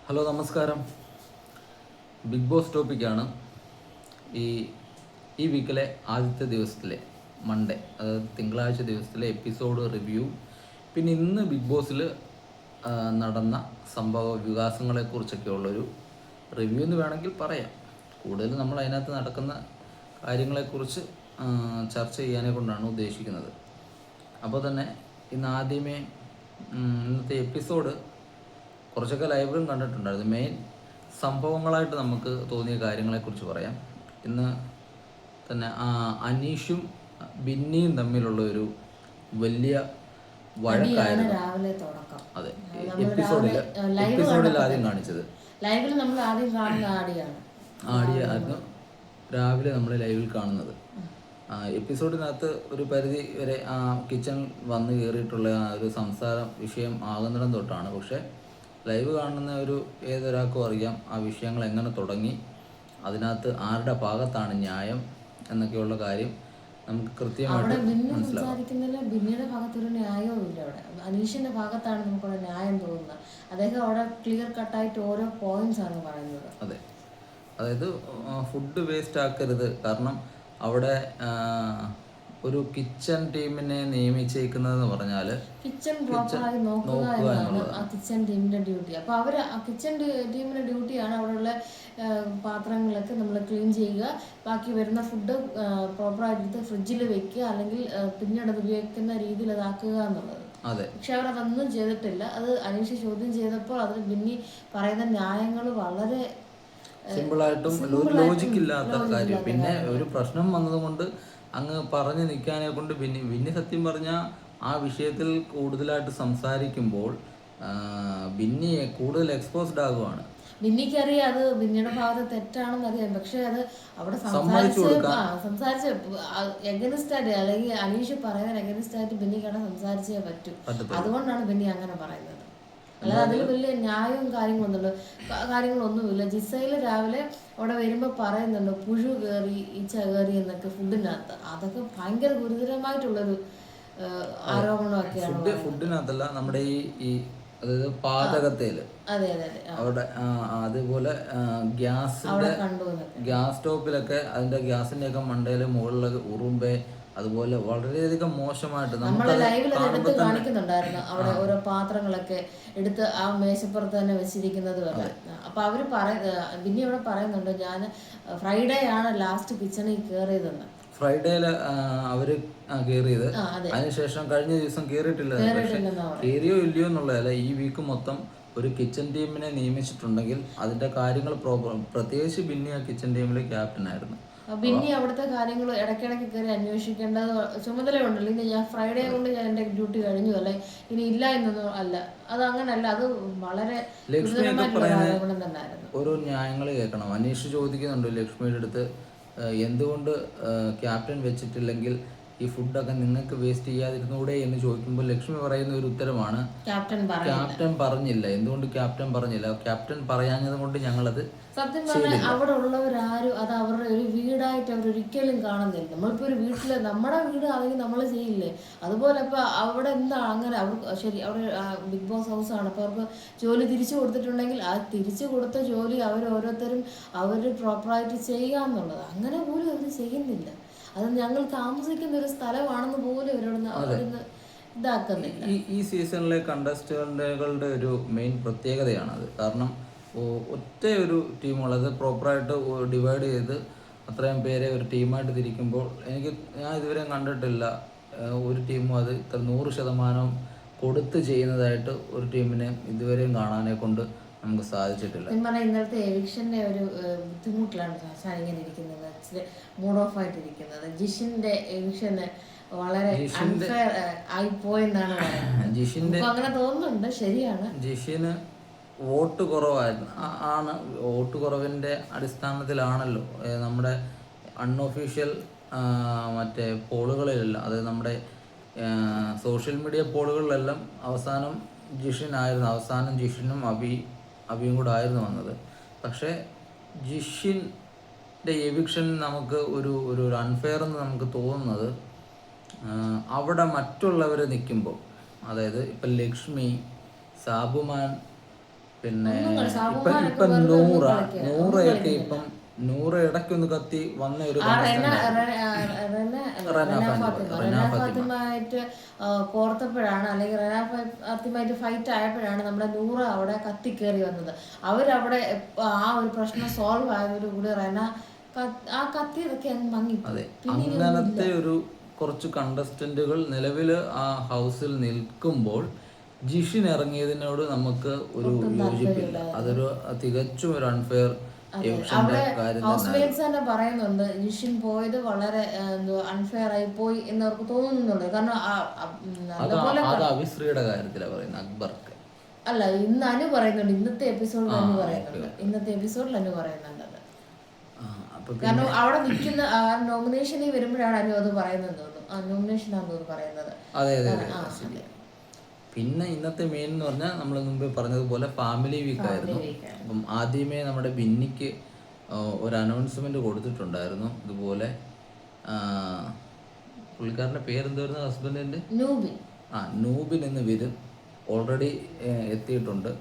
Hello നമസ്കാരം. Big boss ടോപ്പിക്കാണ്. ഈ ഈ വീക്കിലെ ആദ്യത്തെ ദിവസത്തിലെ മൺഡേ, അതായത് തിങ്കളാഴ്ച ദിവസത്തിലെ എപ്പിസോഡ് റിവ്യൂ, പിന്നെ ഇന്ന് ബിഗ് ബോസിൽ നടന്ന സംഭവ വികാസങ്ങളെക്കുറിച്ചൊക്കെ ഉള്ളൊരു റിവ്യൂ എന്ന് വേണമെങ്കിൽ പറയാം. കൂടുതൽ നമ്മൾ അതിനകത്ത് നടക്കുന്ന കാര്യങ്ങളെക്കുറിച്ച് ചർച്ച ചെയ്യാനെ കൊണ്ടാണ് ഉദ്ദേശിക്കുന്നത്. അപ്പോൾ തന്നെ ഇന്ന് ആദ്യമേ ഇന്നത്തെ എപ്പിസോഡ് കുറച്ചൊക്കെ ലൈവിലും കണ്ടിട്ടുണ്ടായിരുന്നു. മെയിൻ സംഭവങ്ങളായിട്ട് നമുക്ക് തോന്നിയ കാര്യങ്ങളെക്കുറിച്ച് പറയാം. ഇന്ന് തന്നെ അനീഷും ബിന്നിയും തമ്മിലുള്ള ഒരു വലിയ വഴക്കായിരുന്നു. അതെ, എപ്പിസോഡിൽ ആദ്യം കാണിച്ചത് ആടിയായിരുന്നു. രാവിലെ നമ്മൾ ലൈവിൽ കാണുന്നത്. എപ്പിസോഡിനകത്ത് ഒരു പരിധി വരെ കിച്ചൺ വന്ന് കയറിയിട്ടുള്ള ഒരു സംസാര വിഷയം ആകുന്നിടം തൊട്ടാണ്. പക്ഷേ ലൈവ് കാണുന്ന ഏതൊരാൾക്കും അറിയാം ആ വിഷയങ്ങൾ എങ്ങനെ തുടങ്ങി, അതിനകത്ത് ആരുടെ ഭാഗത്താണ് ന്യായം എന്നൊക്കെയുള്ള കാര്യം നമുക്ക് കൃത്യമായിട്ട് മനസ്സിലാവും. ബിന്നിയുടെ ഭാഗത്തൊരു ന്യായവും ഇല്ല. അവിടെ അനീഷിന്റെ ഭാഗത്താണ് നമുക്കുള്ള ന്യായം തോന്നുന്നത്. അദ്ദേഹം അവിടെ ക്ലിയർ കട്ടായിട്ട് ഓരോ പോയിന്റ്സ് ആണ് പറയുന്നത്. അതെ, അതായത് ഫുഡ് വേസ്റ്റ് ആക്കരുത്. കാരണം അവിടെ ഒരു കിച്ചൺ ടീമിനെ നിയമിച്ചേക്കുന്നതെന്ന് പറഞ്ഞാൽ കിച്ചൺ പ്രോപ്പറായി നോക്കുക എന്നാണ് ആ കിച്ചൺ ടീമിന്റെ ഡ്യൂട്ടി. അപ്പോൾ അവർ ആ കിച്ചൺ ടീമിന്റെ ഡ്യൂട്ടിയാണ് അവിടെയുള്ള പാത്രങ്ങളൊക്കെ നമ്മൾ ക്ലീൻ ചെയ്യുക, ബാക്കി വരുന്ന ഫുഡ് പ്രോപ്പറായിട്ട് ഫ്രിഡ്ജിൽ വെക്കുക, അല്ലെങ്കിൽ പിന്നീട് അത് ഉപയോഗിക്കുന്ന രീതിയിൽ അതാക്കുക എന്നുള്ളത്. പക്ഷെ അവർ അതൊന്നും ചെയ്തിട്ടില്ല. അത് അനീഷ് ചോദ്യം ചെയ്തപ്പോൾ അതിൽ ബിന്നി പറയുന്ന ന്യായങ്ങൾ വളരെ സിമ്പിളായിട്ടും ലോജിക്കില്ലാത്ത കാര്യം. പിന്നെ ഒരു പ്രശ്നം വന്നതുകൊണ്ട് അങ്ങ് പറഞ്ഞു നിൽക്കാനെ കൊണ്ട് ബിന്നി സത്യം പറഞ്ഞാൽ ആ വിഷയത്തിൽ കൂടുതലായിട്ട് സംസാരിക്കുമ്പോൾ ബിന്നിയെ കൂടുതൽ എക്സ്പോസ്ഡ് ആകുവാണ്. ബിന്നിക്ക് അറിയാം അത് ബിന്നിയുടെ ഭാഗത്ത് തെറ്റാണെന്ന് അറിയാം. പക്ഷെ അത് അവിടെ സംസാരിച്ച് എഗനിസ്റ്റ് ആയിട്ട്, അല്ലെങ്കിൽ അനീഷ് പറയുന്ന എഗനിസ്റ്റ് ആയിട്ട് ബിന്നിക്കാണ് സംസാരിച്ചേ പറ്റൂ. അതുകൊണ്ടാണ് ബിന്നി അങ്ങനെ പറയുന്നത്. അല്ലാതെ അതിൽ വലിയ ന്യായവും കാര്യങ്ങളൊന്നുമില്ല. ജിസയിൽ രാവിലെ അവിടെ വരുമ്പോൾ പറയുന്നുണ്ട് പുഴു കയറി ഈച്ച കയറി എന്നൊക്കെ ഫുഡിനകത്ത്. അതൊക്കെ ഭയങ്കര ഗുരുതരമായിട്ടുള്ളൊരു ആരോപണമൊക്കെയാണ്. ഫുഡിനകത്തല്ല, നമ്മുടെ ഈ അതായത് പാചകത്തേല് അവിടെ അതുപോലെ ഗ്യാസ് സ്റ്റോപ്പിലൊക്കെ അതിന്റെ ഗ്യാസിന്റെ ഒക്കെ മണ്ടയില് മുകളിലൊക്കെ ഉറുമ്പേ, അതുപോലെ വളരെയധികം മോശമായിട്ട് നമ്മളെ ലൈവിൽ എടുത്ത് കാണിക്കുന്നുണ്ടായിരുന്നു. അവിടെ ഓരോ പാത്രങ്ങളൊക്കെ എടുത്ത് ആ മേശപ്പുറത്ത് തന്നെ വെച്ചിരിക്കുന്നത് വരെ. അപ്പൊ അവര് പിന്നെ ഇവിടെ പറയുന്നുണ്ട്, ഞാൻ ഫ്രൈഡേ ആണ് ലാസ്റ്റ് കിച്ചണിൽ കയറിയതെന്ന്. ഫ്രൈഡേയില് അവര് കയറിയത്, അതിനുശേഷം കഴിഞ്ഞ ദിവസം കയറിയിട്ടില്ല. കയറിയോ ഇല്ലയോ എന്നുള്ളതല്ല, ഈ വീക്ക് മൊത്തം ഒരു കിച്ചൺ ടീമിനെ നിയമിച്ചിട്ടുണ്ടെങ്കിൽ അതിന്റെ കാര്യങ്ങൾ പ്രത്യേകിച്ച് ബിന്നി ആ കിച്ചൺ ടീമിലെ ക്യാപ്റ്റൻ ആയിരുന്നു. ബിന്നി അവിടുത്തെ കാര്യങ്ങൾ ഇടയ്ക്കിടയ്ക്ക് കയറി അന്വേഷിക്കേണ്ടത് ചുമതലയുണ്ടല്ലോ. ഇനി ഞാൻ ഫ്രൈഡേ കൊണ്ട് ഞാൻ എൻ്റെ ഡ്യൂട്ടി കഴിഞ്ഞു, അല്ലെ ഇനി ഇല്ല എന്നൊന്നും അല്ല. അത് അങ്ങനല്ല, അത് വളരെ ഓരോ ന്യായങ്ങൾ കേൾക്കണം. അനീഷ് ചോദിക്കുന്നുണ്ട് ലക്ഷ്മിയുടെ അടുത്ത്, എന്തുകൊണ്ട് ക്യാപ്റ്റൻ വെച്ചിട്ടില്ലെങ്കിൽ ഈ ഫുഡൊക്കെ നിങ്ങൾക്ക് വേസ്റ്റ് ചെയ്യാതിരുന്നൂടെ എന്ന് ചോദിക്കുമ്പോൾ ലക്ഷ്മി പറയുന്ന ഒരു ഉത്തരമാണ് ക്യാപ്റ്റൻ പറഞ്ഞില്ല. എന്തുകൊണ്ട് ക്യാപ്റ്റൻ പറഞ്ഞില്ല? ക്യാപ്റ്റൻ പറയാഞ്ഞത് കൊണ്ട് ഞങ്ങളത് സത്യം പറഞ്ഞാൽ അവിടെ ഉള്ളവരാരും അത് അവരുടെ ഒരു വീടായിട്ട് അവരൊരിക്കലും കാണുന്നില്ല. നമ്മളിപ്പോൾ ഒരു വീട്ടില് നമ്മുടെ വീട് ആണെങ്കിൽ നമ്മൾ ചെയ്യില്ലേ, അതുപോലെ ഇപ്പൊ അവിടെ എന്താ അങ്ങനെ ശരി, അവിടെ ബിഗ് ബോസ് ഹൗസ് ആണ്. അപ്പൊ അവർക്ക് ജോലി തിരിച്ചു കൊടുത്തിട്ടുണ്ടെങ്കിൽ ആ തിരിച്ചു കൊടുത്ത ജോലി ഓരോരുത്തരും അവർ പ്രോപ്പറായിട്ട് ചെയ്യുക എന്നുള്ളത്. അങ്ങനെ പോലും അവർ ചെയ്യുന്നില്ല. അത് ഞങ്ങൾ താമസിക്കുന്ന ഒരു സ്ഥലമാണെന്ന് പോലും അവരോട് ഇതാക്കുന്നില്ല. ഈ സീസണിലെ കണ്ടസ്റ്റന്റുകളുടെ ഒരു മെയിൻ പ്രത്യേകതയാണത്. കാരണം ഒറ്റ ഒരു ടീമുള്ളത് പ്രോപ്പറായിട്ട് ഡിവൈഡ് ചെയ്ത് അത്രയും പേരെ ഒരു ടീമായിട്ട് തിരിക്കുമ്പോൾ ഞാൻ ഇതുവരെ കണ്ടിട്ടില്ല ഒരു ടീമും അത് ഇത്ര 100% കൊടുത്ത് ചെയ്യുന്നതായിട്ട് ഒരു ടീമിനെ ഇതുവരെയും കാണാനെ കൊണ്ട് നമുക്ക് സാധിച്ചിട്ടില്ല. ഇന്നലത്തെ എവിക്ഷന്റെ ഒരു ബുദ്ധിമുട്ടിലാണ് ഇങ്ങനെ ഇരിക്കുന്നത്, മൂഡ് ഓഫ് ആയിട്ടിരിക്കുന്നത്. ജിഷിന്റെ എവിക്ഷന് വളരെ അൺഫെയർ ആയിപ്പോയെന്നാണ് പറയുന്നത്. അങ്ങനെ തോന്നുന്നുണ്ട്. ശരിയാണ്, ജിഷിന് വോട്ട് കുറവായിരുന്നു. വോട്ട് കുറവിൻ്റെ അടിസ്ഥാനത്തിലാണല്ലോ നമ്മുടെ അൺഒഫീഷ്യൽ മറ്റേ പോളുകളിലെല്ലാം, അതായത് നമ്മുടെ സോഷ്യൽ മീഡിയ പോളുകളിലെല്ലാം അവസാനം ജിഷിനും അബിയും കൂടെ ആയിരുന്നു വന്നത്. പക്ഷേ ജിഷിൻ്റെ എവിക്ഷനിൽ നമുക്ക് ഒരു അൺഫെയർ എന്ന് നമുക്ക് തോന്നുന്നത്, അവിടെ മറ്റുള്ളവർ നിൽക്കുമ്പോൾ, അതായത് ഇപ്പം ലക്ഷ്മി, സാബുമാൻ, പിന്നെ സാബുമാനൊക്കെ ഇപ്പം വെറുതെ ഒന്നും നൂറ കളിക്കുക, ഒന്നും നൂറയൊക്കെ കളിക്കുന്നില്ല. ഇപ്പം നൂറ ഇടയ്ക്കൊന്ന് കത്തി വന്ന ഒരു ആ റെന റെന ഫാത്തിമ. ഫാത്തിമയായിട്ട് കോർത്തപ്പോഴാണ്, അല്ലെങ്കിൽ റെന ഫാത്തിമയായിട്ട് ഫൈറ്റ് ആയപ്പോഴാണ് നമ്മുടെ നൂറ അവിടെ കത്തിക്കേറി വന്നത്. അവരവിടെ ആ ഒരു പ്രശ്നം സോൾവ് ആയതോടുകൂടി റെന ആ കത്തിയതൊക്കെ അങ്ങ് അതെ, മങ്ങിപ്പോയി. അങ്ങനത്തെ ഒരു കുറച്ച് കണ്ടസ്റ്റന്റുകൾ നിലവിൽ ആ ഹൗസിൽ നിൽക്കുമ്പോൾ ജിഷിൻ ഇറങ്ങിയതിനോട് നമുക്ക് ഒരു യോജിപ്പില്ല. അതൊരു തികച്ചും ഒരു അൺഫെയർ അവിടെ കാര്യം ഹൗസ് തന്നെ. മേറ്റ്സ് തന്നെ പറയുന്നുണ്ട് ജിഷിൻ പോയത് വളരെ അൺഫെയർ ആയി പോയി എന്ന് അവർക്ക് തോന്നുന്നുണ്ട്. കാരണം അത് അവിശ്രീയുടെ കാര്യത്തിലാണ് പറയുന്നത്, അക്ബർക്ക് അല്ല, ഇന്ന് അനു പറയുന്നുണ്ട്, ഇന്നത്തെ എപ്പിസോഡിൽ അനു പറയുന്നുണ്ട്, ഇന്നത്തെ എപ്പിസോഡിൽ അനു പറയുന്നുണ്ട്. കാരണം അവിടെ നിൽക്കുന്ന നോമിനേഷനിൽ വരുമ്പോഴാണ് അനു അത് പറയുന്നത് തോന്നുന്നു. ആ നോമിനേഷൻ ആണെന്ന് പറയുന്നത്. അതെ അതെ അതെ. പിന്നെ ഇന്നത്തെ മെയിൻ എന്ന് പറഞ്ഞാൽ നമ്മൾ മുമ്പ് പറഞ്ഞതുപോലെ ഫാമിലി വീക്ക് ആയിരുന്നു. അപ്പം ആദ്യമേ നമ്മുടെ ബിന്നിക്ക് ഒരു അനൗൺസ്മെന്റ് കൊടുത്തിട്ടുണ്ടായിരുന്നു. ഇതുപോലെ പുള്ളിക്കാരൻ്റെ പേരെന്തായിരുന്നു ഹസ്ബൻഡിൻ്റെ? നൂബിൻ എന്ന് വരും, ഓൾറെഡി എത്തിയിട്ടുണ്ട്.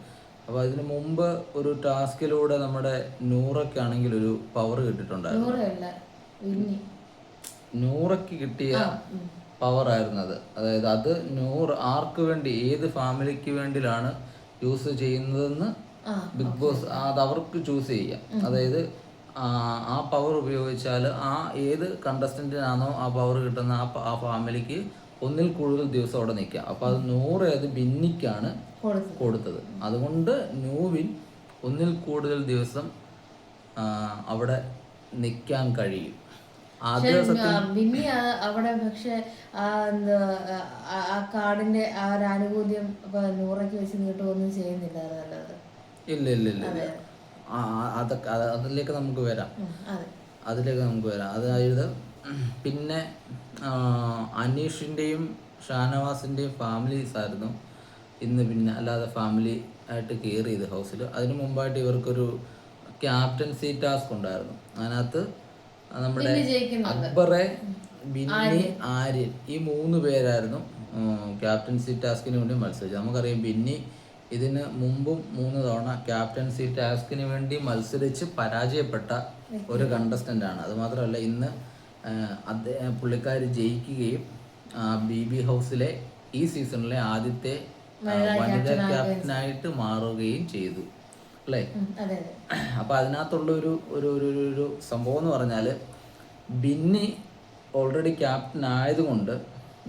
അപ്പോൾ അതിന് മുമ്പ് ഒരു ടാസ്കിലൂടെ നമ്മുടെ നൂറയ്ക്കാണെങ്കിൽ ഒരു പവർ കിട്ടിയിട്ടുണ്ടായിരുന്നു. നൂറയ്ക്ക് കിട്ടിയ പവർ ആയിരുന്നു അത്. അതായത് അത് ആർക്ക് വേണ്ടി, ഏത് ഫാമിലിക്ക് വേണ്ടിയിലാണ് യൂസ് ചെയ്യുന്നതെന്ന് ബിഗ് ബോസ് അത് അവർക്ക് ചൂസ് ചെയ്യാം. അതായത് ആ പവർ ഉപയോഗിച്ചാൽ ആ ഏത് കണ്ടസ്റ്റന്റിനാണോ ആ പവർ കിട്ടുന്ന ആ ഫാമിലിക്ക് ഒന്നിൽ കൂടുതൽ ദിവസം അവിടെ നിൽക്കാം. അപ്പോൾ അത് അത് ബിന്നിക്കാണ് കൊടുത്തത്. അതുകൊണ്ട് നൂവിൻ ഒന്നിൽ കൂടുതൽ ദിവസം അവിടെ നിൽക്കാൻ കഴിയും. ബിന്നി അവിടെ പക്ഷെ ആ കാർഡിന്റെ ആ ഒരു ആനുകൂല്യം നൂറയ്ക്ക് വെച്ച് നീട്ടുകയൊന്നും ചെയ്യുന്നില്ല. ഇല്ല. അതിലേക്ക് നമുക്ക് വരാം. അതായത് പിന്നെ അനീഷിന്റെയും ഷാനവാസിന്റെയും ഫാമിലീസ് ആയിരുന്നു ഇന്ന്. പിന്നെ അല്ലാതെ ഫാമിലി ആയിട്ട് കയറിയത് ഹൗസിൽ. അതിനു മുമ്പായിട്ട് ഇവർക്കൊരു ക്യാപ്റ്റൻസി ടാസ്ക് ഉണ്ടായിരുന്നു. അതിനകത്ത് നമ്മുടെ അക്ബറെ, ബിന്നി, ആര്യൻ ഈ 3 പേരായിരുന്നു ക്യാപ്റ്റൻസി ടാസ്കിന് വേണ്ടി മത്സരിച്ചത്. നമുക്കറിയാം ബിന്നി ഇതിന് മുമ്പും 3 തവണ ക്യാപ്റ്റൻസി ടാസ്കിന് വേണ്ടി മത്സരിച്ച് പരാജയപ്പെട്ട ഒരു കണ്ടസ്റ്റന്റ് ആണ്. അതുമാത്രമല്ല ഇന്ന് പുള്ളിക്കാർ ജയിക്കുകയും BB ഹൗസിലെ ഈ സീസണിലെ ആദ്യത്തെ വനിതാ ക്യാപ്റ്റനായിട്ട് മാറുകയും ചെയ്തു അല്ലേ? അപ്പൊ അതിനകത്തുള്ള ഒരു സംഭവം എന്ന് പറഞ്ഞാൽ ബിന്നി ഓൾറെഡി ക്യാപ്റ്റൻ ആയതുകൊണ്ട്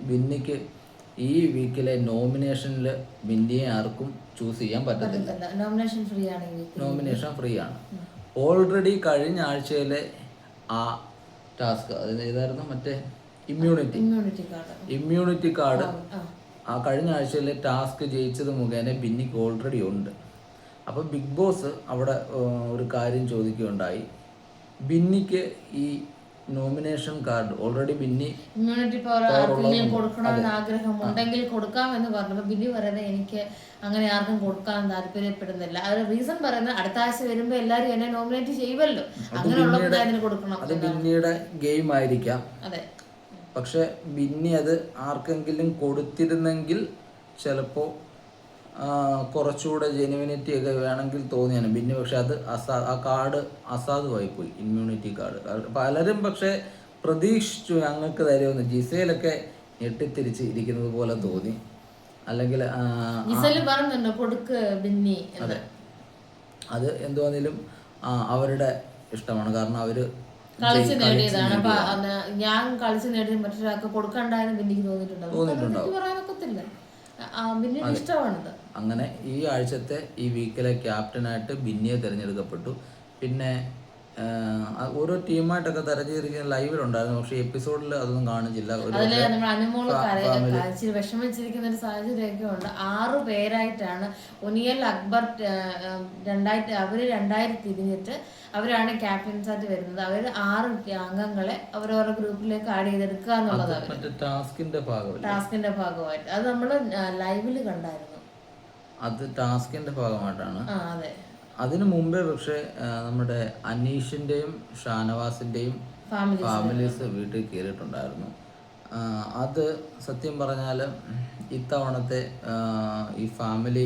ബിന്നിക്ക് ഈ വീക്കിലെ നോമിനേഷനിൽ ബിന്നിയെ ആർക്കും ചൂസ് ചെയ്യാൻ പറ്റത്തില്ല. നോമിനേഷൻ ഫ്രീ ആണ്. ഓൾറെഡി കഴിഞ്ഞ ആഴ്ചയിലെ ആ ടാസ്ക്, അത് ഏതായിരുന്നു, മറ്റേ ഇമ്മ്യൂണിറ്റി കാർഡ് ആ കഴിഞ്ഞ ആഴ്ചയിലെ ടാസ്ക് ജയിച്ചത് മുഖേന ബിന്നിക്ക് ഓൾറെഡി ഉണ്ട്. അപ്പോൾ ബിഗ് ബോസ് അവിടെ ഒരു കാര്യം ചോദിക്കുകയുണ്ടായി, ബിന്നിക്ക് ഈ nomination card already Binny immunity power കൊടുക്കണമെന്ന് ആഗ്രഹമുണ്ടെങ്കിൽ കൊടുക്കാമെന്ന് പറഞ്ഞപ്പോൾ ബിന്നി പറയുന്നത് എനിക്ക് അങ്ങനെ ആർക്കും കൊടുക്കാൻ താല്പര്യപ്പെടുന്നില്ല. അത് റീസൺ പറയുന്നത് അടുത്ത ആഴ്ച വരുമ്പോൾ എല്ലാവരും എന്നെ നോമിനേറ്റ് ചെയ്യുമല്ലോ, അങ്ങനെയുള്ള കൊടുക്കണം. അത് ബിന്നിയുടെ ഗെയിം ആയിരിക്കാം. അതെ. പക്ഷെ ബിന്നി അത് ആർക്കെങ്കിലും കൊടുത്തിരുന്നെങ്കിൽ ചിലപ്പോൾ കുറച്ചുകൂടെ ജെനുവിനിറ്റി ഒക്കെ വേണമെങ്കിൽ തോന്നിയാണ് ബിന്നി. പക്ഷെ അത് ആ കാർഡ് അസാധുവായി പോയി, ഇമ്മ്യൂണിറ്റി കാർഡ്. പലരും പക്ഷെ പ്രതീക്ഷിച്ചു ഞങ്ങൾക്ക് തരുമെന്ന്. ജിസയിലൊക്കെ ഞെട്ടിത്തിരിച്ച് ഇരിക്കുന്നത് പോലെ തോന്നി. അല്ലെങ്കിൽ അതെ, അത് എന്തുവന്നാലും അവരുടെ ഇഷ്ടമാണ്. കാരണം അവര് കളിച്ച് നേടിയതാണ്. അപ്പൊ ഞാൻ കളിച്ച് നേടിയത് മറ്റൊരാൾക്ക് കൊടുക്കണ്ടായെന്ന് ബിന്നിക്ക് തോന്നിയിട്ടുണ്ടാവും. ഇഷ്ടമാണത്. അങ്ങനെ ഈ ആഴ്ചത്തെ ഈ വീക്കിലെ ക്യാപ്റ്റനായിട്ട് ബിന്നിയെ തിരഞ്ഞെടുക്കപ്പെട്ടു. പിന്നെ ഓരോ ടീമായിട്ടൊക്കെ തെരഞ്ഞെടുക്കുന്ന ലൈവിലുണ്ടായിരുന്നു. പക്ഷെ എപ്പിസോഡിൽ അതൊന്നും കാണിച്ചില്ല. വിഷമിച്ചിരിക്കുന്ന ഒരു സാഹചര്യമൊക്കെ ഉണ്ട്. 6 പേരായിട്ടാണ് ഒനിയൽ, അക്ബർ 2000 തിരിഞ്ഞിട്ട് അവരാണ് ക്യാപ്റ്റൻസ് ആയിട്ട് വരുന്നത്. അവർ 6 അംഗങ്ങളെ അവരവരുടെ ഗ്രൂപ്പിലേക്ക് ആഡ് ചെയ്തെടുക്കുക എന്നുള്ളതാണ് ടാസ്കിന്റെ ഭാഗമായിട്ട്. അത് നമ്മള് ലൈവില് കണ്ടായിരുന്നു. അത് ടാസ്കിന്റെ ഭാഗമായിട്ടാണ്. അതെ. അതിനു മുമ്പേ പക്ഷെ നമ്മുടെ അനീഷിന്റെയും ഷാനവാസിന്റെയും ഫാമിലീസ് വീട്ടിൽ കയറിയിട്ടുണ്ടായിരുന്നു. അത് സത്യം പറഞ്ഞാൽ ഇത്തവണത്തെ ഈ ഫാമിലി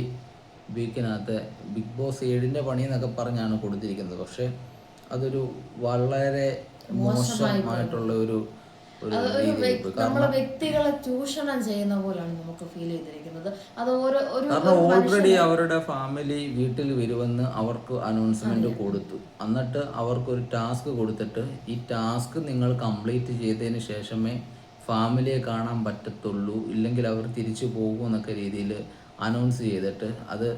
വീക്കിനകത്ത് ബിഗ് ബോസ് 7ന്റെ പണി എന്നൊക്കെ പറഞ്ഞാണ് കൊടുത്തിരിക്കുന്നത്. പക്ഷെ അതൊരു വളരെ മോശമായിട്ടുള്ള ഒരു രീതിയിൽ പോയി. നമ്മളെ വ്യക്തികളെ ചൂഷണം ചെയ്യുന്ന പോലാണ് നമുക്ക് ഫീൽ ചെയ്തിരിക്കുന്നത്. അത് കാരണം ഓൾറെഡി അവരുടെ ഫാമിലി വീട്ടിൽ വരുമെന്ന് അവർക്ക് അനൗൺസ്മെന്റ് കൊടുത്തു. എന്നിട്ട് അവർക്കൊരു ടാസ്ക് കൊടുത്തിട്ട് ഈ ടാസ്ക് നിങ്ങൾ കംപ്ലീറ്റ് ചെയ്തതിന് ശേഷമേ ഫാമിലിയെ കാണാൻ പറ്റത്തുള്ളൂ, ഇല്ലെങ്കിൽ അവർ തിരിച്ചു പോകും എന്നൊക്കെ രീതിയിൽ അനൗൺസ് ചെയ്തിട്ട് അത്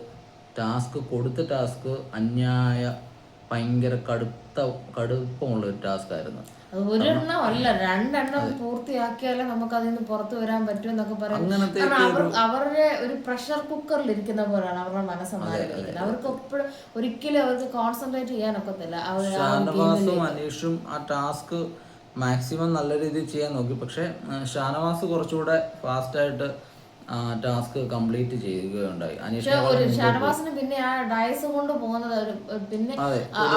കൊടുത്ത ടാസ്ക് അന്യായ ഭയങ്കര കടുപ്പമുള്ള ഒരു ടാസ്ക് ആയിരുന്നു. അത് ഒരെണ്ണം അല്ല, 2 എണ്ണം പൂർത്തിയാക്കിയാലേ നമുക്ക് അതിൽ നിന്ന് പുറത്തു വരാൻ പറ്റും എന്നൊക്കെ പറയും. അവരുടെ ഒരു പ്രഷർ കുക്കറിൽ ഇരിക്കുന്ന പോലെയാണ് അവരുടെ മനസ്സമായിരിക്കുന്നത്. അവർക്ക് എപ്പോഴും ഒരിക്കലും അവർക്ക് കോൺസെൻട്രേറ്റ് ചെയ്യാനൊക്കത്തില്ല. ഷാനവാസും അനീഷും ആ ടാസ്ക് മാക്സിമം നല്ല രീതിയിൽ ചെയ്യാൻ നോക്കി. പക്ഷെ ഷാനവാസ് കുറച്ചുകൂടെ ഫാസ്റ്റായിട്ട് ടാസ്ക് കംപ്ലീറ്റ് ചെയ്യുകയുണ്ടായി. ഷാനവാസിന് പിന്നെ ആ ഡയസ് കൊണ്ട് പോകുന്നത് പിന്നെ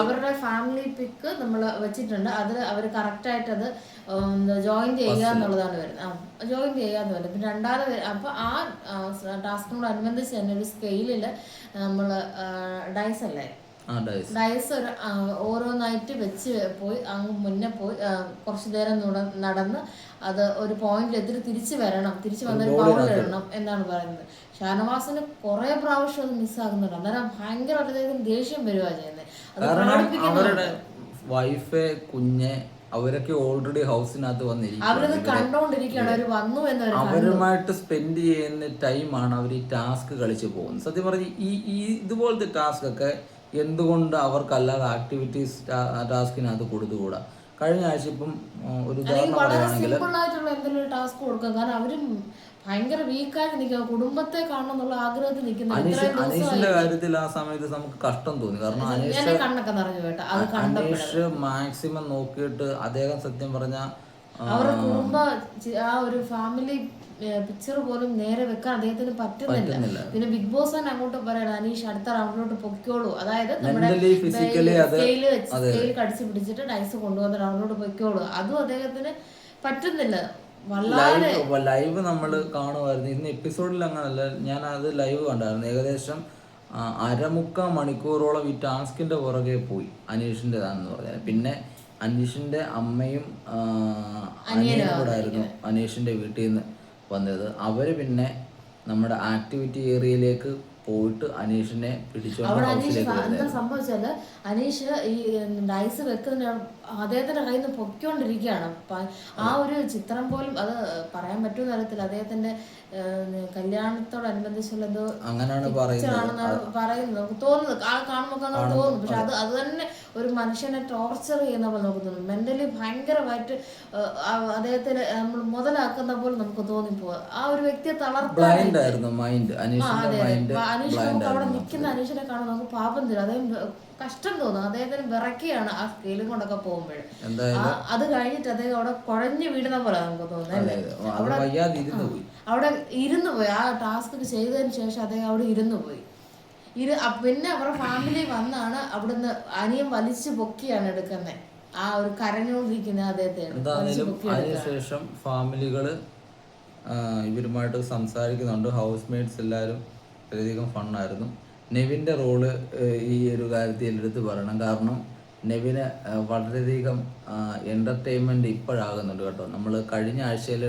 അവരുടെ ഫാമിലി പിക്ക് നമ്മൾ വെച്ചിട്ടുണ്ട്. അതിൽ അവർ കറക്റ്റായിട്ട് അത് ജോയിൻ ചെയ്യുക എന്നുള്ളതാണ് വരുന്നത്. ജോയിൻ ചെയ്യാന്ന് പറയുന്നത്. പിന്നെ രണ്ടാമത് അപ്പൊ ആ ടാസ്കിനോട് അനുബന്ധിച്ച് തന്നെ ഒരു സ്കെയിലിൽ നമ്മൾ ഡയസ് അല്ലേ, ഡയസ് ഓരോന്നായിട്ട് വെച്ച് പോയി അങ്ങ് മുന്നേ പോയി കുറച്ചു നേരം നടന്ന് അത് ഒരു പോയിന്റിൽ എത്തിയിട്ട് തിരിച്ചു വരണം, തിരിച്ചു വന്നൊരു ബൗളിൽ ഇടണം എന്നാണ് പറയുന്നത്. ഷാനവാസിന് കുറെ പ്രാവശ്യം അത് മിസ്സാകുന്നുണ്ട്. അന്നേരം ഭയങ്കര ദേഷ്യം വരുവാ ചെയ്യുന്നത്. അവരുടെ വൈഫ് കുഞ്ഞ് അവരൊക്കെ ഓൾറെഡി ഹൗസിനകത്ത് വന്നിരിക്കുകയാണ്. അവരുമായിട്ട് സ്പെൻഡ് ചെയ്യുന്ന ടൈമാണ് അവർ ഈ ടാസ്ക് കളിച്ച് പോകുന്നത്. സത്യം പറഞ്ഞ ഈ ഇതുപോലത്തെ ടാസ്ക് ഒക്കെ എന്തുകൊണ്ട് അവർക്കല്ലാതെ ആക്ടിവിറ്റീസ് ടാസ്കിനകത്ത് കൊടുത്തുകൂടാ? കഴിഞ്ഞ ആഴ്ച ഇപ്പം ഒരു ഉദാഹരണം പറയുകയാണെങ്കിൽ എന്തെങ്കിലും ടാസ്ക് കൊടുക്കുക. കാരണം അവരും ഭയങ്കര വീക്കായിട്ട് നിൽക്കുക, കുടുംബത്തെ കാണണം എന്നുള്ള ആഗ്രഹത്തിൽ നിൽക്കുന്ന. അനീഷിന്റെ കാര്യത്തിൽ ആ സമയത്ത് നമുക്ക് കഷ്ടം തോന്നി. കാരണം അനീഷ് മാക്സിമം നോക്കിയിട്ട് അദ്ദേഹം സത്യം പറഞ്ഞ അവരുടെ കുടുംബ ആ ഒരു ഫാമിലി പിക്ചർ പോലും നേരെ വെക്കാൻ അദ്ദേഹത്തിന് പറ്റുന്നില്ല. പിന്നെ ബിഗ് ബോസ് തന്നെ അങ്ങോട്ട് പറയണം, അനീഷ് അടുത്ത റൗണ്ടിലോട്ട് പൊക്കോളൂ, അതായത് നമ്മുടെ സ്കെയിൽ കടിച്ചു പിടിച്ചിട്ട് ഡൈസ് കൊണ്ടുവന്ന റൗണ്ടിലോട്ട് പൊക്കോളൂ. അതും അദ്ദേഹത്തിന് പറ്റുന്നില്ല. ലൈവ് നമ്മൾ കാണുമായിരുന്നു. ഇന്ന് എപ്പിസോഡിൽ അങ്ങനല്ല, ഞാൻ അത് ലൈവ് കണ്ടായിരുന്നു. ഏകദേശം 1/4 മണിക്കൂറോളം ഈ ടാസ്കിന്റെ പുറകെ പോയി അനീഷിൻ്റെതാണെന്ന് പറഞ്ഞാൽ. പിന്നെ അനീഷിന്റെ അമ്മയും അനിയനും കൂടെ ആയിരുന്നു അനീഷിന്റെ വീട്ടിൽ നിന്ന് വന്നത്. അവര് പിന്നെ നമ്മുടെ ആക്ടിവിറ്റി ഏരിയയിലേക്ക് പോയിട്ട് അനീഷിനെ എന്താ സംഭവിച്ചാല് അനീഷ് ഈ ഡൈസ് വെക്കുന്ന അദ്ദേഹത്തിന്റെ കയ്യിൽ നിന്ന് പൊക്കിക്കൊണ്ടിരിക്കുകയാണ്. ആ ഒരു ചിത്രം പോലും അത് പറയാൻ പറ്റുമെന്ന് അറിയത്തില്ല. അദ്ദേഹത്തിന്റെ കല്യാണത്തോടനുബന്ധിച്ചുള്ള എന്തോ പറയുന്നത് നമുക്ക് തോന്നുന്നത്, ആ കാണുമ്പോൾ അങ്ങനെ തോന്നുന്നു. പക്ഷെ അത് തന്നെ ഒരു മനുഷ്യനെ ടോർച്ചർ ചെയ്യുന്ന പോലെ നമുക്ക് തോന്നും. മെന്റലി ഭയങ്കരമായിട്ട് അദ്ദേഹത്തിന് നമ്മൾ മുതലാക്കുന്ന പോലെ നമുക്ക് തോന്നിപ്പോ. ആ ഒരു വ്യക്തിയെ തളർത്താൻ അനീഷ് നമുക്ക് അവിടെ നിൽക്കുന്ന അനീഷിനെ കാണുമ്പോൾ നമുക്ക് പാപം തരും. അദ്ദേഹം കഷ്ടം തോന്നും. അദ്ദേഹത്തിന് വിറക്കുകയാണ് ആ സ്കെയിലും കൊണ്ടൊക്കെ പോകുമ്പോൾ. അത് കഴിഞ്ഞിട്ട് അദ്ദേഹം അവിടെ കുഴഞ്ഞു വീടുന്ന പോലെ നമുക്ക് തോന്നുന്നത്. അവിടെ ഇരുന്നു പോയി. ആ ടാസ്ക് ചെയ്തതിന് ശേഷം അദ്ദേഹം അവിടെ ഇരുന്നു പോയി. പിന്നെ അവരുടെ ഫാമിലി വന്നാണ് അവിടുന്ന് അനിയൻ വലിച്ചു പൊക്കിയാണ് എടുക്കുന്നത്. ആ ഒരു കരഞ്ഞുകൊണ്ടിരിക്കുന്ന അദ്ദേഹത്തെ അതിനുശേഷം ഫാമിലികള് ഇവരുമായിട്ട് സംസാരിക്കുന്നുണ്ട്. ഹൗസ് മേറ്റ്സ് എല്ലാവരും വളരെയധികം ഫണ്ണായിരുന്നു. നെവിൻ്റെ റോള് ഈ ഒരു കാര്യത്തിൽ എടുത്ത് പറയണം. കാരണം നെവിന് വളരെയധികം എൻ്റർടൈൻമെൻറ്റ് ഇപ്പോഴാകുന്നുണ്ട് കേട്ടോ. നമ്മൾ കഴിഞ്ഞ ആഴ്ചയിൽ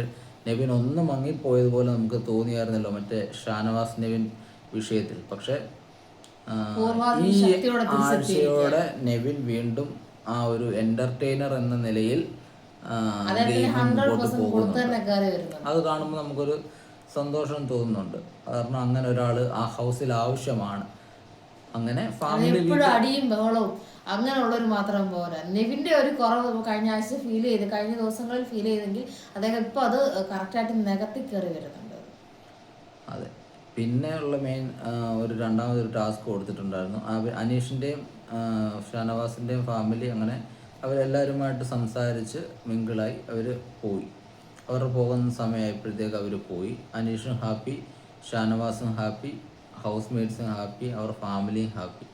നെവിൻ ഒന്ന് മങ്ങിപ്പോയതുപോലെ നമുക്ക് തോന്നിയായിരുന്നല്ലോ മറ്റേ ഷാനവാസ് നെവിൻ വിഷയത്തിൽ. പക്ഷെ ഈ ആഴ്ചയോടെ നെവിൻ വീണ്ടും ആ ഒരു എൻ്റർടൈനർ എന്ന നിലയിൽ മുമ്പോട്ട് പോകുന്നുണ്ട്. അത് കാണുമ്പോൾ നമുക്കൊരു സന്തോഷം തോന്നുന്നുണ്ട്. കാരണം അങ്ങനെ ഒരാൾ ആ ഹൗസിൽ ആവശ്യമാണ്. അങ്ങനെ ഫാമിലി അടിയും ബഹളവും അങ്ങനെയുള്ളവർ മാത്രം പോരാ. നെവിന്റെ ഒരു കുറവ് കഴിഞ്ഞ ആഴ്ച ഫീൽ ചെയ്ത്, കഴിഞ്ഞ ദിവസങ്ങളിൽ ഫീൽ ചെയ്തെങ്കിൽ അദ്ദേഹം ഇപ്പൊ അത് കറക്റ്റായിട്ട് നികത്തി കയറി വരുന്നുണ്ട്. അതെ. പിന്നെ ഉള്ള മെയിൻ ഒരു രണ്ടാമതൊരു ടാസ്ക് കൊടുത്തിട്ടുണ്ടായിരുന്നു. അനീഷിൻ്റെയും ഷാനവാസിൻ്റെയും ഫാമിലി അങ്ങനെ അവരെല്ലാവരുമായിട്ട് സംസാരിച്ച് മിങ്കിളായി അവർ പോയി. അവർ പോകുന്ന സമയമായപ്പോഴത്തേക്ക് അവർ പോയി. അനീഷും ഹാപ്പി, ഷാനവാസും ഹാപ്പി, ഹൗസ് മേറ്റ്സും ഹാപ്പി, അവർ ഫാമിലിയും ഹാപ്പി.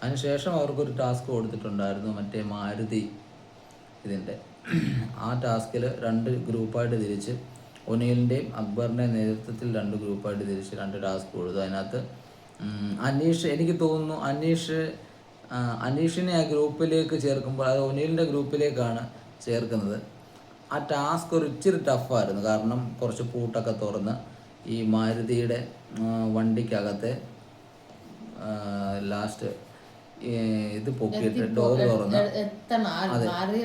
അതിനുശേഷം അവർക്കൊരു ടാസ്ക് കൊടുത്തിട്ടുണ്ടായിരുന്നു, മറ്റേ മാരുതി ഇതിൻ്റെ. ആ ടാസ്കിൽ 2 ഗ്രൂപ്പായിട്ട് തിരിച്ച് ഒനീലിൻ്റെയും അക്ബറിൻ്റെയും നേതൃത്വത്തിൽ 2 ഗ്രൂപ്പായിട്ട് തിരിച്ച് 2 ടാസ്ക് കൊടുത്തു. അതിനകത്ത് അനീഷ്, എനിക്ക് തോന്നുന്നു അനീഷിനെ ആ ഗ്രൂപ്പിലേക്ക് ചേർക്കുമ്പോൾ അത് ഒനീലിൻ്റെ ഗ്രൂപ്പിലേക്കാണ് ചേർക്കുന്നത്. ആ ടാസ്ക് ഒരു ഇച്ചിരി ടഫായിരുന്നു. കാരണം കുറച്ച് പൂട്ടൊക്കെ തുറന്ന് ഈ മാരുതിയുടെ വണ്ടിക്കകത്തെ ലാസ്റ്റ് ഇത് പൊക്കിയിട്ട് ഡോറ് തുറന്ന് എത്തണം.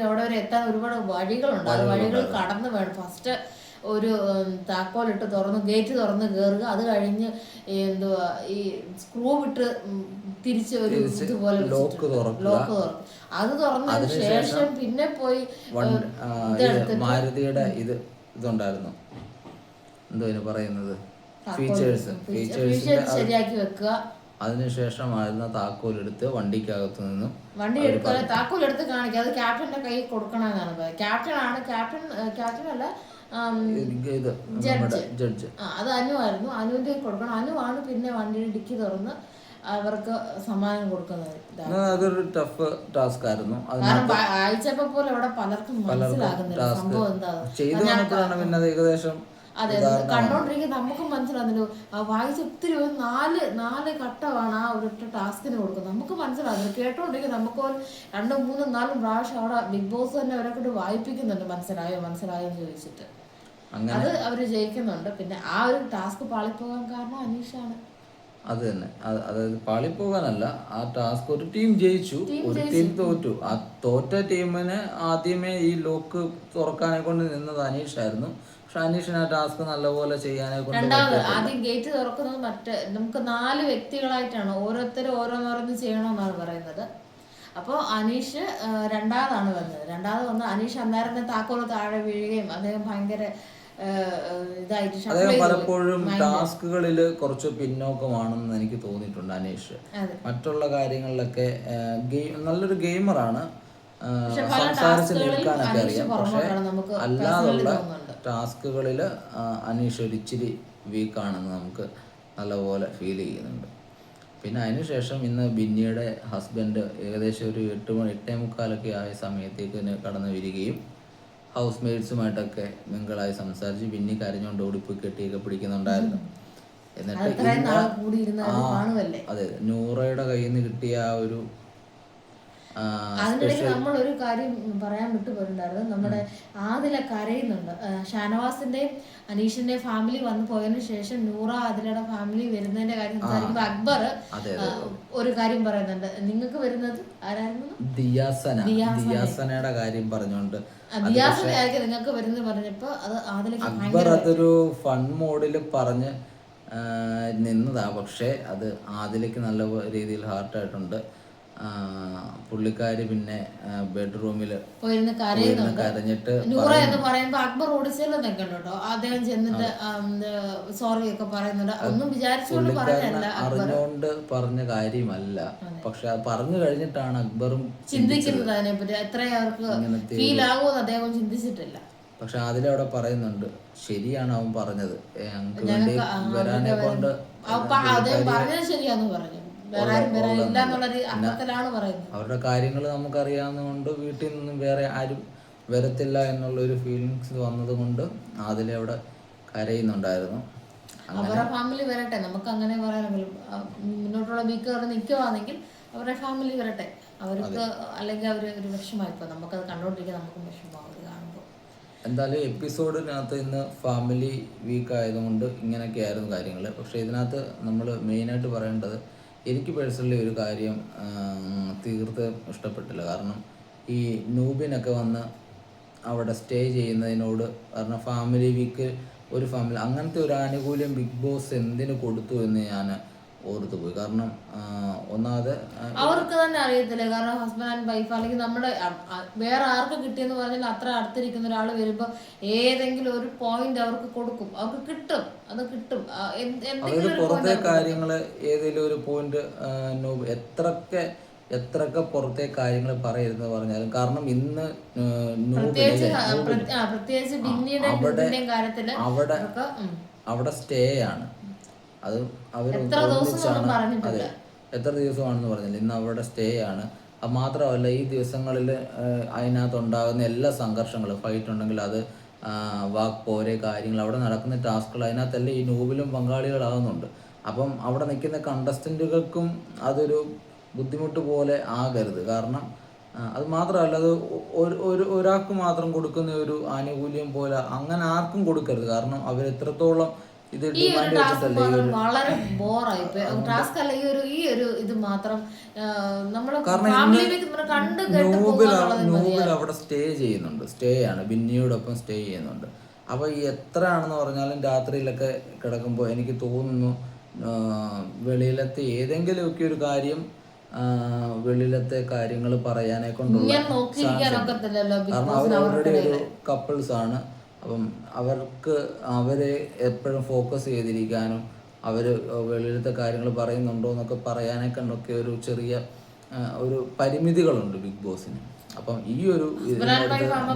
അവിടെ വരെ എത്താൻ ഒരുപാട് വഴികളുണ്ട്. ആ വഴികൾ കടന്നു വേണം ഫസ്റ്റ് ഒരു താക്കോലിട്ട് തുറന്ന് ഗേറ്റ് തുറന്ന് കയറുക. അത് കഴിഞ്ഞ് എന്തുവാ ഈ സ്ക്രൂ വിട്ട് തിരിച്ച് ഒരു ഇതുപോലെ ലോക്ക് തുറക്കുക. അത് തുറന്നതിന് ശേഷം പിന്നെ പോയി മാരുതിയുടെ ഇതുണ്ടായിരുന്നു, എന്തോ ഇതിന് പറയുന്നത്, ഫീച്ചേഴ്സ് ശരിയാക്കി വെക്കുക. അതിനുശേഷമായിരുന്നു താക്കോലെടുത്ത് വണ്ടിക്കകത്തു നിന്നും വണ്ടി എടുക്കുക, താക്കോലെടുത്ത് കാണിക്കുക. അത് ക്യാപ്റ്റന്റെ കയ്യിൽ കൊടുക്കണമെന്നാണ് പറയുന്നത്. ക്യാപ്റ്റൻ അല്ല, ജഡ്ജ്. അത് അനുവായിരുന്നു. അനുവിന്റെ കൊടുക്കണം. അനുവാണ് പിന്നെ വണ്ടിയുടെ ഡിക്കി തുറന്ന് അവർക്ക് സമ്മാനം കൊടുക്കുന്നത്. അതൊരു ടഫ് ടാസ്ക് ആയിരുന്നു. കാരണം അയച്ചപ്പോ പോലെ അവിടെ പലർക്കും മനസ്സിലാകുന്നില്ല സംഭവം എന്താ. പിന്നെ ഏകദേശം അതെ, കണ്ടോണ്ടിരിക്കുന്ന നമുക്ക് മനസ്സിലാകുന്നല്ലോ. വായിച്ച് ഒത്തിരി നാല് ഘട്ടമാണ് ആ ഒരൊറ്റ ടാസ്കിന് കൊടുക്കുന്നത്. നമുക്ക് മനസ്സിലാകുന്നു. കേട്ടോണ്ടിരിക്കും നമുക്ക് 2, 3, 4 പ്രാവശ്യം അവിടെ ബിഗ് ബോസ് തന്നെ അവരെ കൊണ്ട് വായിപ്പിക്കുന്നുണ്ട്. മനസ്സിലായോ എന്ന് ചോദിച്ചിട്ട് അത് അവര് ജയിക്കുന്നുണ്ട്. പിന്നെ ആ ഒരു ടാസ്ക് പാളിപ്പോകാൻ കാരണം അനീഷാണ്. അത് തന്നെ, അതായത് പാളിപ്പോകാനല്ല, ആ ടാസ്ക് ഒരു ടീം ജയിച്ചു, ഒരു ടീം തോറ്റു. ആ തോറ്റ ടീമിന് ആദ്യമേ ഈ ലോക്ക് തുറക്കാനെ കൊണ്ട് നിന്നത് അനീഷായിരുന്നു. പക്ഷെ അനീഷിന് ആ ടാസ്ക് നല്ലപോലെ ചെയ്യാനെ കൊണ്ട്. രണ്ടാമത് ആദ്യം ഗേറ്റ് തുറക്കുന്നത് നമുക്ക് 4 വ്യക്തികളായിട്ടാണ്, ഓരോരുത്തരും ഓരോന്നോരോന്ന് ചെയ്യണമെന്നാണ് പറയുന്നത്. അപ്പോൾ അനീഷ് രണ്ടാമതാണ് വന്നത്. വന്ന് അനീഷ് അന്നേരം താക്കോല് താഴെ വീഴുകയും അദ്ദേഹം ഭയങ്കര അദ്ദേഹം പലപ്പോഴും ടാസ്കുകളിൽ കുറച്ച് പിന്നോക്കമാണെന്ന് എനിക്ക് തോന്നിയിട്ടുണ്ട് അനീഷ്. മറ്റുള്ള കാര്യങ്ങളിലൊക്കെ നല്ലൊരു ഗെയിമറാണ്, സംസാരിച്ച് നിൽക്കാനൊക്കെ അറിയാം. പക്ഷെ അല്ലാതുള്ള ടാസ്കുകളിൽ അനീഷ് ഒരിച്ചിരി വീക്കാണെന്ന് നമുക്ക് നല്ലപോലെ ഫീൽ ചെയ്യുന്നുണ്ട്. പിന്നെ അതിനുശേഷം ഇന്ന് ബിന്നിയുടെ ഹസ്ബൻഡ് ഏകദേശം ഒരു 8:45 ആയ സമയത്തേക്ക് കടന്നു വരികയും ഹൗസ് മെയ്റ്റ്സുമായിട്ടൊക്കെ മിങ്കിളായി സംസാരിച്ച് ബിന്നി കരഞ്ഞുകൊണ്ട് ഓടിപ്പോയി കെട്ടിയൊക്കെ പിടിക്കുന്നുണ്ടായിരുന്നു. എന്നിട്ട് അതെ, നൂറയുടെ കയ്യിൽ നിന്ന് കിട്ടിയ ആ ഒരു അതിനിടയ്ക്ക് നമ്മൾ ഒരു കാര്യം പറയാൻ വിട്ടുപോയിട്ടുണ്ടായിരുന്നു. നമ്മുടെ ആദില കരയുന്നുണ്ട്. ഷാനവാസിന്റെയും അനീഷിന്റെയും ഫാമിലി വന്നു പോയതിനു ശേഷം നൂറ ആദിലയുടെ ഫാമിലി വരുന്നതിന്റെ കാര്യം സംസാരിക്കുമ്പോൾ അക്ബർ ഒരു കാര്യം പറയുന്നുണ്ട്. നിങ്ങൾക്ക് വരുന്നത് ആരായിരുന്നു? ദിയാസനയുടെ കാര്യം പറഞ്ഞുകൊണ്ട് ദിയാസനയായിരിക്കും നിങ്ങൾക്ക് വരുന്നത് പറഞ്ഞപ്പോ അത് ആദിലക്ക് അക്ബർ അതൊരു ഫൺ മോഡിൽ പറഞ്ഞ് നിന്നതാ. പക്ഷെ അത് ആദിലേക്ക് നല്ല രീതിയിൽ ഹാർട്ടായിട്ടുണ്ട്. പുള്ളിക്കാരി പിന്നെ ബെഡ്റൂമിൽ കരഞ്ഞിട്ട് നൂറ എന്ന് പറയുമ്പോ അക്ബർ ഓടിച്ചല്ലോ നിൽക്കണ്ടോ. അദ്ദേഹം ചെന്നിട്ട് സോറി ഒക്കെ പറയുന്നുണ്ട്. ഒന്നും വിചാരിച്ചുകൊണ്ട് പറഞ്ഞല്ല, അറിഞ്ഞുകൊണ്ട് പറഞ്ഞ കാര്യമല്ല. പക്ഷെ പറഞ്ഞു കഴിഞ്ഞിട്ടാണ് അക്ബറും ചിന്തിക്കുന്നത് അതിനെപ്പറ്റി. എത്രയും അവർക്ക് ഫീൽ ആകുമെന്ന് അദ്ദേഹം ചിന്തിച്ചിട്ടില്ല. പക്ഷെ അതിലവിടെ പറയുന്നുണ്ട്, ശരിയാണ് അവൻ പറഞ്ഞത്, ഞങ്ങൾക്ക് വേണ്ടി വരാനെ കൊണ്ട് പറഞ്ഞത് ശരിയാന്ന് പറഞ്ഞു. അവരുടെ കാര്യങ്ങൾ നമുക്കറിയാവുന്നതുകൊണ്ട് വീട്ടിൽ നിന്നും വേറെ ആരും വരത്തില്ല എന്നുള്ളൊരു ഫീലിങ്സ് വന്നത് കൊണ്ട് അതിലെ അവിടെ കരയുന്നുണ്ടായിരുന്നു. അവരുടെ ഫാമിലി വരട്ടെ, നമുക്ക് അങ്ങനെ പറയാനെങ്കിലും മുന്നോട്ടുള്ള വീക്ക് നിൽക്കുവാണെങ്കിൽ അവരുടെ ഫാമിലി വരട്ടെ. അവർക്ക് അല്ലെങ്കിൽ അവർ ഒരു വിഷമമായിപ്പോ നമുക്കത് കണ്ടോണ്ടിരിക്കാൻ നമുക്കും വിഷമമാവും കാണുമ്പോൾ. എന്തായാലും എപ്പിസോഡിനകത്ത് ഇന്ന് ഫാമിലി വീക്ക് ആയതുകൊണ്ട് ഇങ്ങനെയൊക്കെ ആയിരുന്നു കാര്യങ്ങൾ. പക്ഷേ ഇതിനകത്ത് നമ്മൾ മെയിനായിട്ട് പറയേണ്ടത്, എനിക്ക് പേഴ്സണലി ഒരു കാര്യം തീർത്തും ഇഷ്ടപ്പെട്ടില്ല. കാരണം ഈ നൂബിനൊക്കെ വന്ന് അവിടെ സ്റ്റേ ചെയ്യുന്നതിനോട്, കാരണം ഫാമിലി വീക്ക് ഒരു ഫാമിലി അങ്ങനത്തെ ഒരു ആനുകൂല്യം ബിഗ് ബോസ് എന്തിനു കൊടുത്തു എന്ന് ഞാൻ ഓർത്തുപോയി. കാരണം ഒന്നാമത് അവർക്ക് തന്നെ അറിയത്തില്ല. കാരണം ഹസ്ബൻഡ് ആൻഡ് വൈഫ് അല്ലെങ്കിൽ നമ്മുടെ വേറെ ആർക്ക് കിട്ടിയെന്ന് പറഞ്ഞാൽ അത്ര അടുത്തിരിക്കുന്ന ഒരാൾ വരുമ്പോൾ ഏതെങ്കിലും ഒരു പോയിന്റ് അവർക്ക് കൊടുക്കും, അവർക്ക് കിട്ടും, അത് കിട്ടും. പുറത്തെ കാര്യങ്ങള് ഏതെങ്കിലും ഒരു പോയിന്റ് എത്രയൊക്കെ പുറത്തെ കാര്യങ്ങൾ പറയരുതെന്ന് പറഞ്ഞാലും, കാരണം ഇന്ന് അവിടെ സ്റ്റേ ആണ്. അത് അവർ അതെ, എത്ര ദിവസമാണെന്ന് പറഞ്ഞില്ല, ഇന്ന് അവിടെ സ്റ്റേ ആണ്. അത് മാത്രമല്ല, ഈ ദിവസങ്ങളിൽ അതിനകത്തുണ്ടാകുന്ന എല്ലാ സംഘർഷങ്ങളും, ഫൈറ്റ് ഉണ്ടെങ്കിൽ അത് വാക്ക് പോരെ കാര്യങ്ങൾ, അവിടെ നടക്കുന്ന ടാസ്കുകൾ, അതിനകത്തെല്ലാം ഈ നൂബിലും പങ്കാളികളാകുന്നുണ്ട്. അപ്പം അവിടെ നിൽക്കുന്ന കണ്ടസ്റ്റൻറ്റുകൾക്കും അതൊരു ബുദ്ധിമുട്ട് പോലെ ആകരുത്. കാരണം അത് മാത്രമല്ല, അത് ഒരാൾക്ക് മാത്രം കൊടുക്കുന്ന ഒരു ആനുകൂല്യം പോലെ അങ്ങനെ ആർക്കും കൊടുക്കരുത്. കാരണം അവരെത്രത്തോളം ഇത് ഈ ഒരു ഡിമാൻഡ് ടാസ്ക് വെച്ചിട്ടല്ലേ മാത്രം വളരെ ബോറായി ടാസ്ക് അല്ല. ഈ ഒരു ഇത് മാത്രം നമ്മള് ഫാമിലിയിലേക്ക് കണ്ടു കേട്ട് പോകാനുള്ളത് നൂബിൽ അവിടെ സ്റ്റേ ആണ്, ബിന്നിയോടൊപ്പം സ്റ്റേ ചെയ്യുന്നുണ്ട്. അപ്പോൾ ഈ എത്രയാണെന്ന് പറഞ്ഞാലും രാത്രിയിലൊക്കെ കിടക്കുമ്പോൾ എനിക്ക് തോന്നുന്നു വെളിയിലത്തെ ഏതെങ്കിലുമൊക്കെ ഒരു കാര്യം വെളിയിലത്തെ കാര്യങ്ങൾ പറയാനെ കൊണ്ടുള്ള കാരണം അവർ ഓൾറെഡി ഒരു കപ്പിൾസ് ആണ്. അപ്പം അവരെ എപ്പോഴും ഫോക്കസ് ചെയ്തിരിക്കാനും അവർ വെളിയിലത്തെ കാര്യങ്ങൾ പറയുന്നുണ്ടോ എന്നൊക്കെ പറയാനെ കണ്ടൊക്കെ ഒരു ചെറിയ ഒരു പരിമിതികളുണ്ട് ബിഗ് ബോസിന്. അപ്പം ഈ ഒരു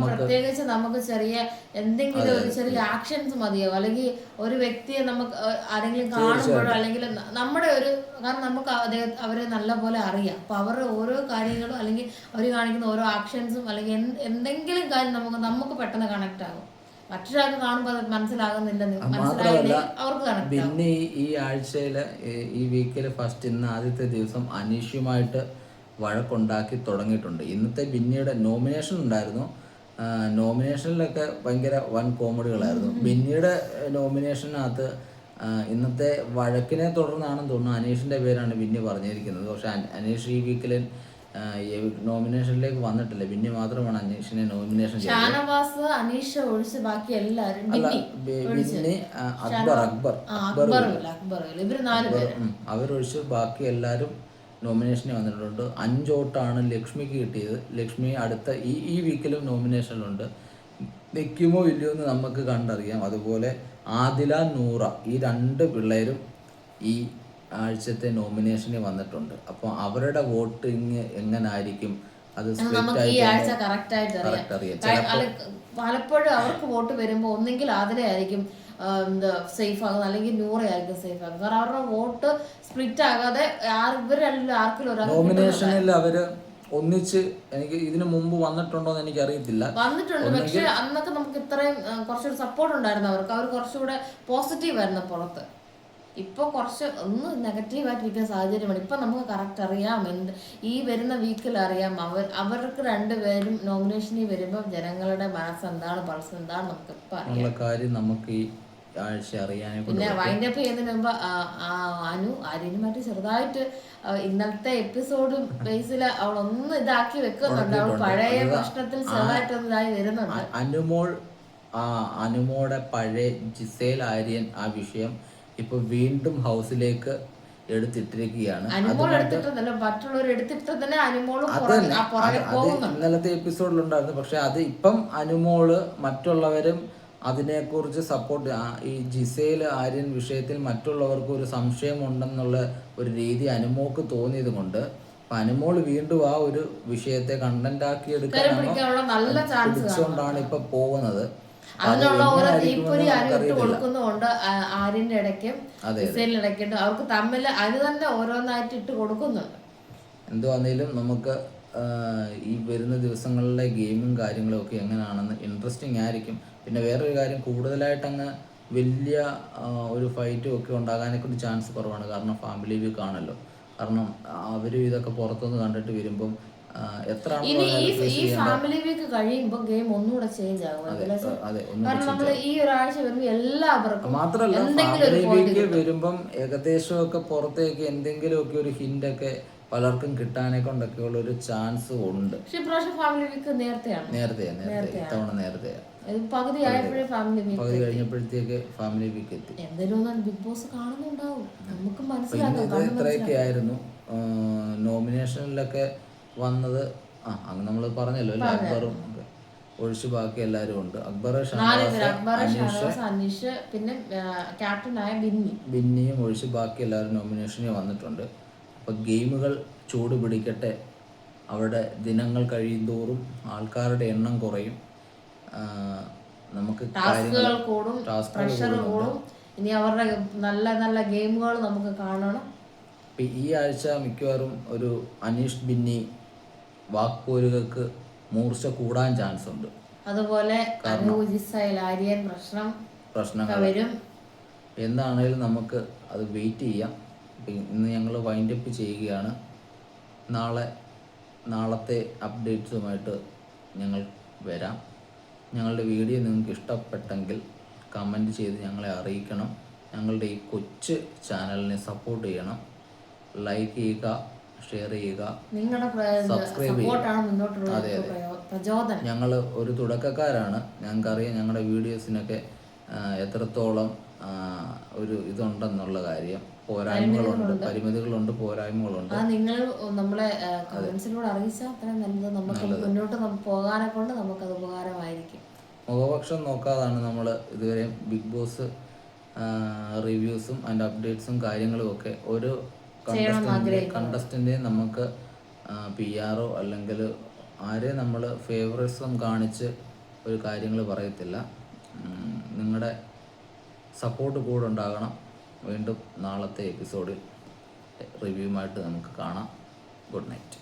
പ്രത്യേകിച്ച് നമുക്ക് ചെറിയ എന്തെങ്കിലും ഒരു ചെറിയ ആക്ഷൻസ് മതിയാവും. അല്ലെങ്കിൽ ഒരു വ്യക്തിയെ നമുക്ക് ആരെങ്കിലും കാണുമ്പോഴോ അല്ലെങ്കിൽ നമ്മുടെ ഒരു കാരണം നമുക്ക് അവരെ നല്ല പോലെ അറിയാം. അപ്പൊ അവരുടെ ഓരോ കാര്യങ്ങളും അല്ലെങ്കിൽ അവർ കാണിക്കുന്ന ഓരോ ആക്ഷൻസും അല്ലെങ്കിൽ എന്തെങ്കിലും കാര്യം നമുക്ക് പെട്ടെന്ന് കണക്ട് ആകും. മറ്റൊരാൾക്ക് കാണുമ്പോൾ അത് മനസ്സിലായില്ലേ അവർക്ക് കണക്ട്. പിന്നെ ഈ ആഴ്ചയില് ഈ വീക്കില് ഫസ്റ്റ് ഇന്ന് ആദ്യത്തെ ദിവസം അനീഷുമായിട്ട് വഴക്കുണ്ടാക്കി തുടങ്ങിയിട്ടുണ്ട്. ഇന്നത്തെ ബിന്നിയുടെ നോമിനേഷൻ ഉണ്ടായിരുന്നു. നോമിനേഷനിലൊക്കെ ഭയങ്കര വൻ കോമഡികളായിരുന്നു. ബിന്നിയുടെ നോമിനേഷനകത്ത് ഇന്നത്തെ വഴക്കിനെ തുടർന്നാണെന്ന് തോന്നുന്നു അനീഷിൻ്റെ പേരാണ് ബിന്നി പറഞ്ഞിരിക്കുന്നത്. പക്ഷെ അനീഷ് ഈ വീക്കിൽ നോമിനേഷനിലേക്ക് വന്നിട്ടില്ല. ബിന്നി മാത്രമാണ് അനീഷിനെ നോമിനേഷൻ ചെയ്തത്. ബിന്നി, അവരൊഴിച്ച് ബാക്കി എല്ലാവരും നോമിനേഷന് വന്നിട്ടുണ്ട്. 5 വോട്ടാണ് ലക്ഷ്മിക്ക് കിട്ടിയത്. ലക്ഷ്മി അടുത്ത ഈ വീക്കിലും നോമിനേഷനിലുണ്ട്. നിൽക്കുമോ ഇല്ലയോ എന്ന് നമുക്ക് കണ്ടറിയാം. അതുപോലെ ആദില, നൂറ ഈ 2 പിള്ളേരും ഈ ആഴ്ചത്തെ നോമിനേഷന് വന്നിട്ടുണ്ട്. അപ്പോൾ അവരുടെ വോട്ടിങ് എങ്ങനായിരിക്കും അത് പലപ്പോഴും അവർക്ക് വോട്ട് വരുമ്പോൾ ഒന്നെങ്കിൽ അതിലായിരിക്കും സേഫ് ആകുന്നത് അല്ലെങ്കിൽ നൂറായിരിക്കും സേഫ് ആകുന്നത്. കാരണം അവരുടെ വോട്ട് സ്പ്ലിറ്റ് ആകാതെ നോമിനേഷനിൽ അവര് ഒന്നിച്ച് എനിക്ക് ഇതിനു മുമ്പ് വന്നിട്ടുണ്ടോ എന്ന് എനിക്ക് അറിയത്തില്ല. വന്നിട്ടുണ്ട്, പക്ഷെ അന്നൊക്കെ നമുക്ക് ഇത്രയും കുറച്ചൊരു സപ്പോർട്ട് ഉണ്ടായിരുന്നു അവർക്ക്. അവർ കുറച്ചുകൂടെ പോസിറ്റീവ് ആയിരുന്നു പുറത്ത്. ഇപ്പൊ കുറച്ച് ഒന്ന് നെഗറ്റീവായിട്ടിരിക്കുന്ന സാഹചര്യമാണ്. ഇപ്പൊ നമുക്ക് കറക്റ്റ് അറിയാം ഈ വരുന്ന വീക്കിൽ അറിയാം അവർക്ക് 2 പേരും നോമിനേഷനിൽ വരുമ്പോൾ ജനങ്ങളുടെ മനസ്സ് എന്താണ്, പൾസ് എന്താണ് നമുക്ക് ഇപ്പൊ അറിയാം. കാര്യം നമുക്ക് ഈ ആഴ്ച അറിയാൻ. പിന്നെ വൈൻഡപ്പ് ചെയ്യുന്നതിന് മുമ്പ് ആര്യനുമായിട്ട് ചെറുതായിട്ട് ഇന്നലത്തെ എപ്പിസോഡ് ബേസിൽ അവളൊന്ന് ഇതാക്കി വെക്കുന്നുണ്ട്. അവൾ പഴയ പ്രശ്നത്തിൽ ചെറുതായിട്ടൊന്ന് ഇതായി വരുന്നുണ്ട്. അനുമോടെ പഴയ ജിസേൽ ആര്യൻ ആ വിഷയം ഇപ്പൊ വീണ്ടും ഹൗസിലേക്ക് എടുത്തിട്ടിരിക്കുകയാണ്. ഇന്നലത്തെ എപ്പിസോഡിലുണ്ടായിരുന്നു. പക്ഷെ അത് ഇപ്പം അനുമോള് മറ്റുള്ളവരും അതിനെക്കുറിച്ച് സപ്പോർട്ട് ഈ ജിസേൽ ആര്യൻ വിഷയത്തിൽ മറ്റുള്ളവർക്ക് ഒരു സംശയമുണ്ടെന്നുള്ള ഒരു രീതി അനുമോക്ക് തോന്നിയത് കൊണ്ട് അനുമോൾ വീണ്ടും ആ ഒരു വിഷയത്തെ കണ്ടന്റ് ആക്കി എടുക്കാനാണ് ഇപ്പൊ പോകുന്നത്. അതിനുള്ള ഓരോ തീപ്പൊരി അനുവിട്ട് കൊടുക്കുന്നുണ്ട്. ആര്യന്റെ ഇടയ്ക്കും ജിസേലിന്റെ ഇടയ്ക്കും അവർക്ക് തമ്മിൽ അത് തന്നെ ഓരോന്നായിട്ട് ഇട്ട് കൊടുക്കുന്നുണ്ട്. എന്തുവാന്നേലും നമുക്ക് ഈ വരുന്ന ദിവസങ്ങളിലെ ഗെയിമും കാര്യങ്ങളും ഒക്കെ എങ്ങനെയാണെന്ന് ഇൻട്രസ്റ്റിംഗ് ആയിരിക്കും. പിന്നെ വേറൊരു കാര്യം, കൂടുതലായിട്ട് അങ്ങ് വലിയ ഒരു ഫൈറ്റും ഒക്കെ ഉണ്ടാകാനൊക്കെ ചാൻസ് കുറവാണ്. കാരണം ഫാമിലി വീക്ക് ആണല്ലോ. കാരണം അവരും ഇതൊക്കെ പുറത്തുനിന്ന് കണ്ടിട്ട് വരുമ്പം ഈ ഫാമിലി വീക്ക് കഴിയുമ്പോൾ ഗെയിം ഒന്നുകൂടെ ചേഞ്ച് ആകും. കാരണം നമ്മൾ ഈ ഒരാഴ്ച വരുമ്പോൾ എല്ലാവർക്കും മാത്രമല്ല ഫാമിലി വീക്ക് വരുമ്പം ഏകദേശമൊക്കെ പുറത്തേക്ക് എന്തെങ്കിലുമൊക്കെ ഒരു ഹിന്റൊക്കെ പലർക്കും കിട്ടാനെ കൊണ്ടൊക്കെ ഉള്ള ഒരു ചാൻസ് ഉണ്ട്. നേരത്തെ പകുതി കഴിഞ്ഞപ്പോഴത്തേക്ക് ഫാമിലി വീക്ക് എത്തി. ഇത്രയൊക്കെ ആയിരുന്നു നോമിനേഷനിലൊക്കെ വന്നത്. അങ്ങ് നമ്മൾ പറഞ്ഞല്ലോ, അക്ബറും ഒഴിച്ച് ബാക്കി എല്ലാവരും ഉണ്ട്. അക്ബർ, അനീഷ്, പിന്നെ ക്യാപ്റ്റനായ ബിന്നിയും ഒഴിച്ച് ബാക്കി എല്ലാവരും നോമിനേഷനിൽ വന്നിട്ടുണ്ട്. അപ്പോൾ ഗെയിമുകൾ ചൂട് പിടിക്കട്ടെ. അവിടെ ദിനങ്ങൾ കഴിയുന്തോറും ആൾക്കാരുടെ എണ്ണം കുറയും. നമുക്ക് ടാസ്കുകൾ കൂടും, പ്രഷർ കൂടും. ഇനി അവരുടെ നല്ല നല്ല ഗെയിമുകൾ നമുക്ക് കാണണം. ഈ ആഴ്ച മിക്കവാറും ഒരു അനീഷ് ബിന്നി വാക്പോരുകൾക്ക് മൂർച്ച കൂടാൻ ചാൻസ് ഉണ്ട്. അതുപോലെ പ്രശ്നങ്ങൾ വരും. എന്താണേലും നമുക്ക് അത് വെയിറ്റ് ചെയ്യാം. ഇപ്പം ഇന്ന് ഞങ്ങൾ വൈൻഡപ്പ് ചെയ്യുകയാണ്. നാളത്തെ അപ്ഡേറ്റ്സുമായിട്ട് ഞങ്ങൾ വരാം. ഞങ്ങളുടെ വീഡിയോ നിങ്ങൾക്ക് ഇഷ്ടപ്പെട്ടെങ്കിൽ കമൻറ്റ് ചെയ്ത് ഞങ്ങളെ അറിയിക്കണം. ഞങ്ങളുടെ ഈ കൊച്ചു ചാനലിനെ സപ്പോർട്ട് ചെയ്യണം. ലൈക്ക് ചെയ്യുക, ഷെയർ ചെയ്യുക, സബ്സ്ക്രൈബ് ചെയ്യുക. അതെ പ്രചോദനം. ഞങ്ങൾ ഒരു തുടക്കക്കാരാണ്. ഞങ്ങൾക്കറിയാം ഞങ്ങളുടെ വീഡിയോസിനൊക്കെ എത്രത്തോളം ഒരു ഇതുണ്ടെന്നുള്ള കാര്യം. പോരായ്മകളുണ്ട്, പരിമിതികളുണ്ട്, പോരായ്മകളുണ്ട്. നിങ്ങൾ നമ്മളെ കമന്റ്സിലൂടെ അറിയിച്ചാൽ അത്രയും നല്ലത്. നമുക്ക് മുന്നോട്ട് പോകാനെ കൊണ്ട് നമുക്കത് ഉപകാരമായിരിക്കും. മുഖപക്ഷം നോക്കാതാണ് നമ്മൾ ഇതുവരെ ബിഗ് ബോസ് റിവ്യൂസും അതിൻ്റെ അപ്ഡേറ്റ്സും കാര്യങ്ങളും ഒക്കെ ഓരോ കണ്ടസ്റ്റൻ്റെയും നമുക്ക് PR അല്ലെങ്കിൽ ആരെയും നമ്മൾ ഫേവറിസം കാണിച്ച് ഒരു കാര്യങ്ങൾ പറയത്തില്ല. നിങ്ങളുടെ സപ്പോർട്ട് കൂടെ ഉണ്ടാകണം. വീണ്ടും നാളത്തെ എപ്പിസോഡിൽ റിവ്യൂമായിട്ട് നമുക്ക് കാണാം. Good night.